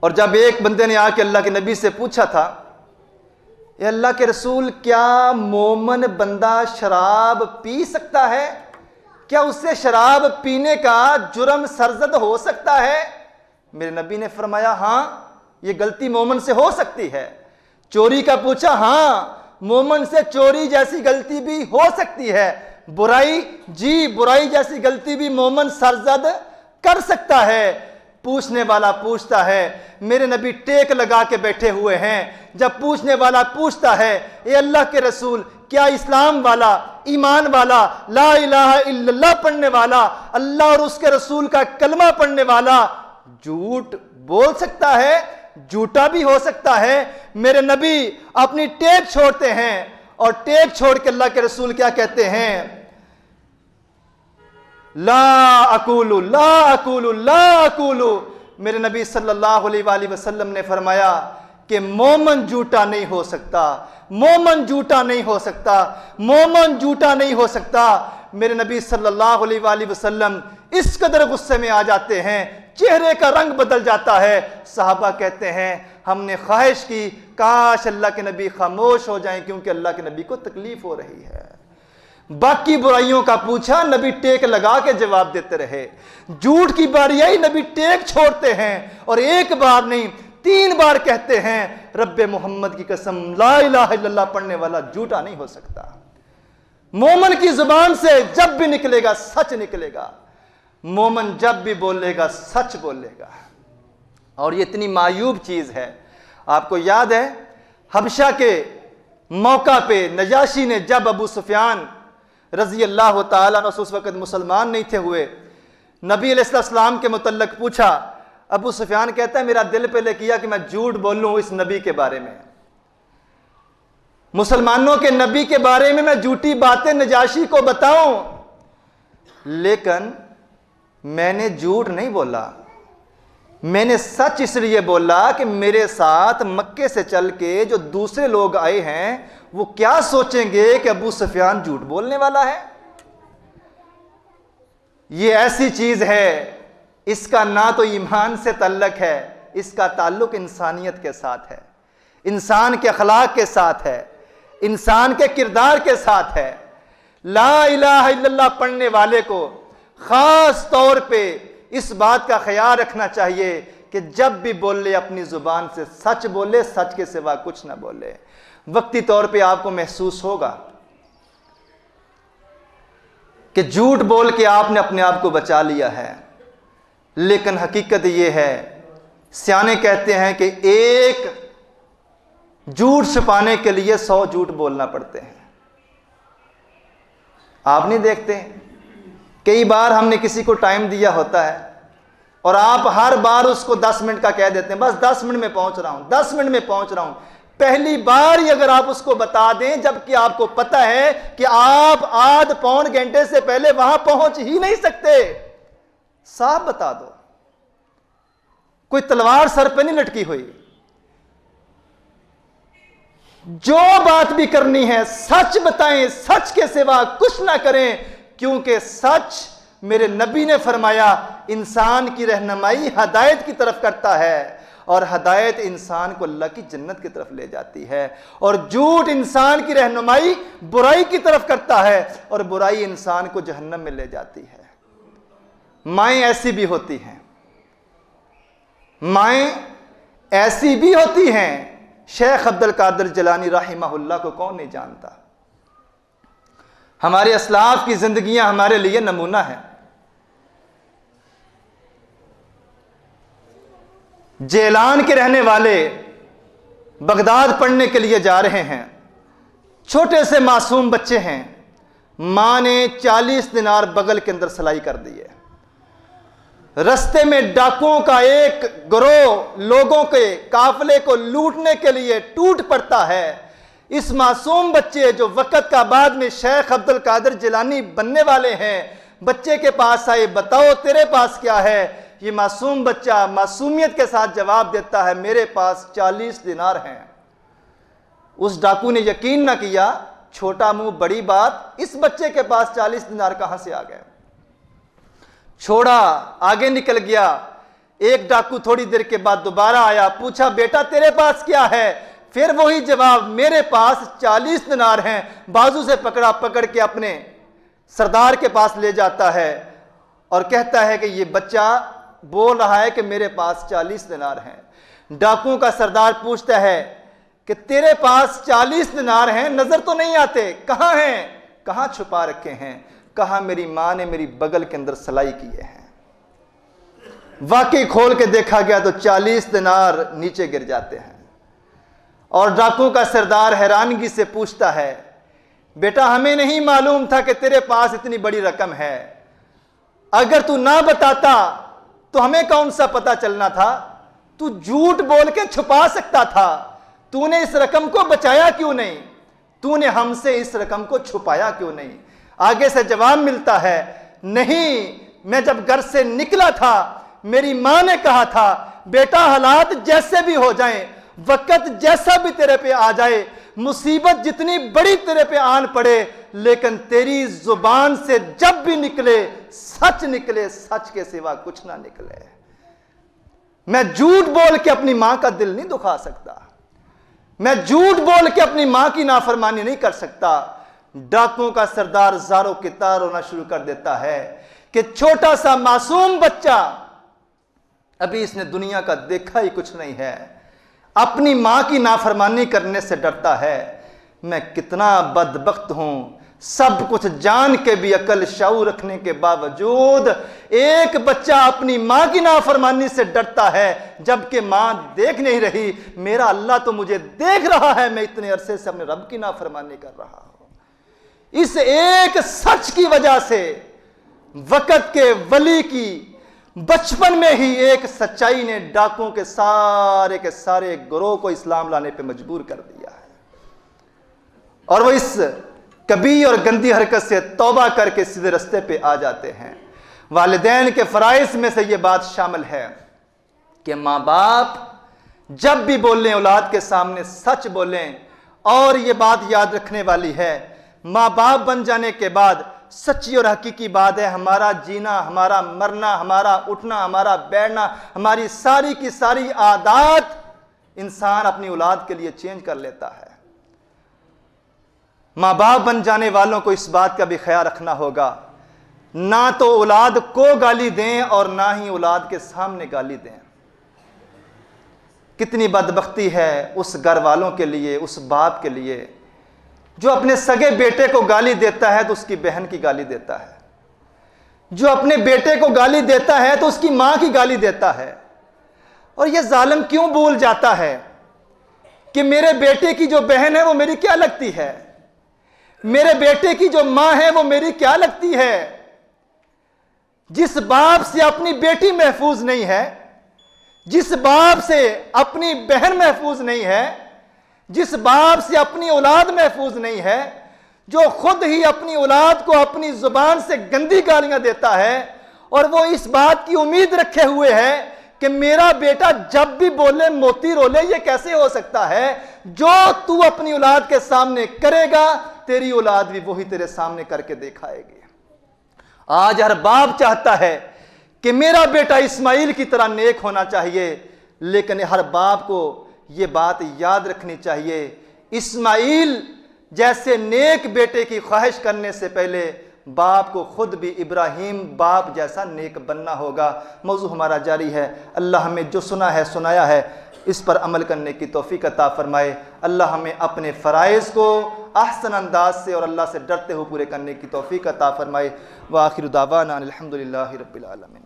اور جب ایک بندے نے آ کے اللہ کے نبی سے پوچھا تھا، اے اللہ کے رسول، کیا مومن بندہ شراب پی سکتا ہے؟ کیا اس سے شراب پینے کا جرم سرزد ہو سکتا ہے؟ میرے نبی نے فرمایا ہاں، یہ غلطی مومن سے ہو سکتی ہے۔ چوری کا پوچھا، ہاں مومن سے چوری جیسی غلطی بھی ہو سکتی ہے۔ برائی، جی برائی جیسی غلطی بھی مومن سرزد کر سکتا ہے۔ پوچھنے والا پوچھتا ہے، میرے نبی ٹیک لگا کے بیٹھے ہوئے ہیں۔ جب پوچھنے والا پوچھتا ہے، اے اللہ کے رسول، کیا اسلام والا، ایمان والا، لا الہ الا اللہ پڑھنے والا، اللہ اور اس کے رسول کا کلمہ پڑھنے والا جھوٹ بول سکتا ہے؟ جھوٹا بھی ہو سکتا ہے؟ میرے نبی اپنی ٹیک چھوڑتے ہیں اور ٹیک چھوڑ کے اللہ کے رسول کیا کہتے ہیں؟ لا اقول لا اقول لا اقول۔ میرے نبی صلی اللہ علیہ وآلہ وسلم نے فرمایا کہ مومن جھوٹا نہیں ہو سکتا، مومن جھوٹا نہیں ہو سکتا، مومن جھوٹا نہیں ہو سکتا۔ میرے نبی صلی اللہ علیہ وآلہ وسلم اس قدر غصے میں آ جاتے ہیں، چہرے کا رنگ بدل جاتا ہے۔ صحابہ کہتے ہیں ہم نے خواہش کی کاش اللہ کے نبی خاموش ہو جائیں، کیونکہ اللہ کے نبی کو تکلیف ہو رہی ہے۔ باقی برائیوں کا پوچھا، نبی ٹیک لگا کے جواب دیتے رہے۔ جھوٹ کی باری آئی، نبی ٹیک چھوڑتے ہیں اور ایک بار نہیں 3 بار کہتے ہیں رب محمد کی قسم لا الہ الا اللہ پڑھنے والا جھوٹا نہیں ہو سکتا۔ مومن کی زبان سے جب بھی نکلے گا سچ نکلے گا، مومن جب بھی بولے گا سچ بولے گا۔ اور یہ اتنی معیوب چیز ہے، آپ کو یاد ہے حبشہ کے موقع پہ نجاشی نے جب ابو سفیان رضی اللہ تعالیٰ عنہ اس وقت مسلمان نہیں تھے ہوئے، نبی علیہ السلام کے متعلق پوچھا، ابو سفیان کہتا ہے میرا دل پہلے کیا کہ میں جھوٹ بولوں اس نبی کے بارے میں، مسلمانوں کے نبی کے بارے میں جھوٹی باتیں نجاشی کو بتاؤں، لیکن میں نے جھوٹ نہیں بولا، میں نے سچ اس لیے بولا کہ میرے ساتھ مکے سے چل کے جو دوسرے لوگ آئے ہیں وہ کیا سوچیں گے کہ ابو سفیان جھوٹ بولنے والا ہے۔ یہ ایسی چیز ہے، اس کا نہ تو ایمان سے تعلق ہے، اس کا تعلق انسانیت کے ساتھ ہے، انسان کے اخلاق کے ساتھ ہے، انسان کے کردار کے ساتھ ہے۔ لا الہ الا اللہ پڑھنے والے کو خاص طور پہ اس بات کا خیال رکھنا چاہیے کہ جب بھی بولے اپنی زبان سے سچ بولے، سچ کے سوا کچھ نہ بولے۔ وقتی طور پہ آپ کو محسوس ہوگا کہ جھوٹ بول کے آپ نے اپنے آپ کو بچا لیا ہے، لیکن حقیقت یہ ہے، سیانے کہتے ہیں کہ ایک جھوٹ چھپانے کے لیے 100 جھوٹ بولنا پڑتے ہیں۔ آپ نہیں دیکھتے کئی بار ہم نے کسی کو ٹائم دیا ہوتا ہے اور آپ ہر بار اس کو 10 منٹ کا کہہ دیتے ہیں، بس 10 منٹ میں پہنچ رہا ہوں، 10 منٹ میں پہنچ رہا ہوں۔ پہلی بار ہی اگر آپ اس کو بتا دیں جبکہ آپ کو پتہ ہے کہ آپ آدھ پون گھنٹے سے پہلے وہاں پہنچ ہی نہیں سکتے، صاف بتا دو، کوئی تلوار سر پہ نہیں لٹکی ہوئی۔ جو بات بھی کرنی ہے سچ بتائیں، سچ کے سوا کچھ نہ کریں، کیونکہ سچ میرے نبی نے فرمایا انسان کی رہنمائی ہدایت کی طرف کرتا ہے، اور ہدایت انسان کو اللہ کی جنت کی طرف لے جاتی ہے، اور جھوٹ انسان کی رہنمائی برائی کی طرف کرتا ہے، اور برائی انسان کو جہنم میں لے جاتی ہے۔ مائیں ایسی بھی ہوتی ہیں، مائیں ایسی بھی ہوتی ہیں، شیخ عبد القادر جیلانی رحمہ اللہ کو کون نہیں جانتا؟ ہمارے اسلاف کی زندگیاں ہمارے لیے نمونہ ہیں۔ جیلان کے رہنے والے بغداد پڑھنے کے لیے جا رہے ہیں، چھوٹے سے معصوم بچے ہیں، ماں نے 40 دینار بغل کے اندر سلائی کر دیے۔ رستے میں ڈاکوؤں کا ایک گروہ لوگوں کے قافلے کو لوٹنے کے لیے ٹوٹ پڑتا ہے۔ اس معصوم بچے جو وقت کا بعد میں شیخ عبد القادر جیلانی بننے والے ہیں، بچے کے پاس آئے، بتاؤ تیرے پاس کیا ہے؟ یہ معصوم بچہ معصومیت کے ساتھ جواب دیتا ہے میرے پاس 40 دینار ہیں۔ اس ڈاکو نے یقین نہ کیا، چھوٹا منہ بڑی بات، اس بچے کے پاس 40 دینار کہاں سے آ گئے؟ چھوڑا، آگے نکل گیا، ایک ڈاکو تھوڑی دیر کے بعد دوبارہ آیا, پوچھا بیٹا تیرے پاس کیا ہے؟ پھر وہی جواب, میرے پاس 40 دینار ہیں. بازو سے پکڑ کے اپنے سردار کے پاس لے جاتا ہے اور کہتا ہے کہ یہ بچہ بول رہا ہے کہ میرے پاس 40 دینار ہیں. ڈاکوؤں کا سردار پوچھتا ہے کہ تیرے پاس 40 دینار ہیں, نظر تو نہیں آتے, کہاں ہیں؟ کہاں چھپا رکھے ہیں؟ کہا میری ماں نے میری بغل کے اندر سلائی کیے ہیں. واقعی کھول کے دیکھا گیا تو 40 دینار نیچے گر جاتے ہیں. اور ڈاکو کا سردار حیرانگی سے پوچھتا ہے بیٹا ہمیں نہیں معلوم تھا کہ تیرے پاس اتنی بڑی رقم ہے, اگر تو نہ بتاتا تو ہمیں کون سا پتا چلنا تھا؟ تو جھوٹ بول کے چھپا سکتا تھا, تو نے اس رقم کو بچایا کیوں نہیں؟ تو نے ہم سے اس رقم کو چھپایا کیوں نہیں؟ آگے سے جواب ملتا ہے نہیں, میں جب گھر سے نکلا تھا میری ماں نے کہا تھا بیٹا حالات جیسے بھی ہو جائیں, وقت جیسا بھی تیرے پہ آ جائے, مصیبت جتنی بڑی تیرے پہ آن پڑے, لیکن تیری زبان سے جب بھی نکلے, سچ کے سوا کچھ نہ نکلے. میں جھوٹ بول کے اپنی ماں کا دل نہیں دکھا سکتا, میں جھوٹ بول کے اپنی ماں کی نافرمانی نہیں کر سکتا. ڈاکوؤں کا سردار زاروں کی تار ہونا شروع کر دیتا ہے کہ چھوٹا سا معصوم بچہ, ابھی اس نے دنیا کا دیکھا ہی کچھ نہیں ہے, اپنی ماں کی نافرمانی کرنے سے ڈرتا ہے. میں کتنا بدبخت ہوں, سب کچھ جان کے بھی, عقل شعور رکھنے کے باوجود ایک بچہ اپنی ماں کی نافرمانی سے ڈرتا ہے, جبکہ ماں دیکھ نہیں رہی. میرا اللہ تو مجھے دیکھ رہا ہے, میں اتنے عرصے سے اپنے رب کی نافرمانی کر رہا ہوں. اس ایک سچ کی وجہ سے وقت کے ولی کی بچپن میں ہی ایک سچائی نے ڈاکوؤں کے سارے گروہ کو اسلام لانے پہ مجبور کر دیا ہے, اور وہ اس کبھی اور گندی حرکت سے توبہ کر کے سیدھے رستے پہ آ جاتے ہیں. والدین کے فرائض میں سے یہ بات شامل ہے کہ ماں باپ جب بھی بولیں اولاد کے سامنے سچ بولیں, اور یہ بات یاد رکھنے والی ہے ماں باپ بن جانے کے بعد سچی اور حقیقی بات ہے, ہمارا جینا, ہمارا مرنا, ہمارا اٹھنا, ہمارا بیٹھنا, ہماری ساری کی ساری عادات انسان اپنی اولاد کے لیے چینج کر لیتا ہے. ماں باپ بن جانے والوں کو اس بات کا بھی خیال رکھنا ہوگا, نہ تو اولاد کو گالی دیں اور نہ ہی اولاد کے سامنے گالی دیں. کتنی بدبختی ہے اس گھر والوں کے لیے, اس باپ کے لیے جو اپنے سگے بیٹے کو گالی دیتا ہے تو اس کی بہن کی گالی دیتا ہے, جو اپنے بیٹے کو گالی دیتا ہے تو اس کی ماں کی گالی دیتا ہے. اور یہ ظالم کیوں بھول جاتا ہے کہ میرے بیٹے کی جو بہن ہے وہ میری کیا لگتی ہے, میرے بیٹے کی جو ماں ہے وہ میری کیا لگتی ہے. جس باپ سے اپنی بیٹی محفوظ نہیں ہے, جس باپ سے اپنی بہن محفوظ نہیں ہے, جس باپ سے اپنی اولاد محفوظ نہیں ہے, جو خود ہی اپنی اولاد کو اپنی زبان سے گندی گالیاں دیتا ہے, اور وہ اس بات کی امید رکھے ہوئے ہے کہ میرا بیٹا جب بھی بولے موتی رولے, یہ کیسے ہو سکتا ہے؟ جو تو اپنی اولاد کے سامنے کرے گا تیری اولاد بھی وہی تیرے سامنے کر کے دکھائے گی. آج ہر باپ چاہتا ہے کہ میرا بیٹا اسماعیل کی طرح نیک ہونا چاہیے, لیکن ہر باپ کو یہ بات یاد رکھنی چاہیے اسماعیل جیسے نیک بیٹے کی خواہش کرنے سے پہلے باپ کو خود بھی ابراہیم باپ جیسا نیک بننا ہوگا. موضوع ہمارا جاری ہے. اللہ ہمیں جو سنا ہے سنایا ہے اس پر عمل کرنے کی توفیق عطا فرمائے. اللہ ہمیں اپنے فرائض کو احسن انداز سے اور اللہ سے ڈرتے ہوئے پورے کرنے کی توفیق عطا فرمائے. وآخر دعوانا الحمدللہ رب العالمین.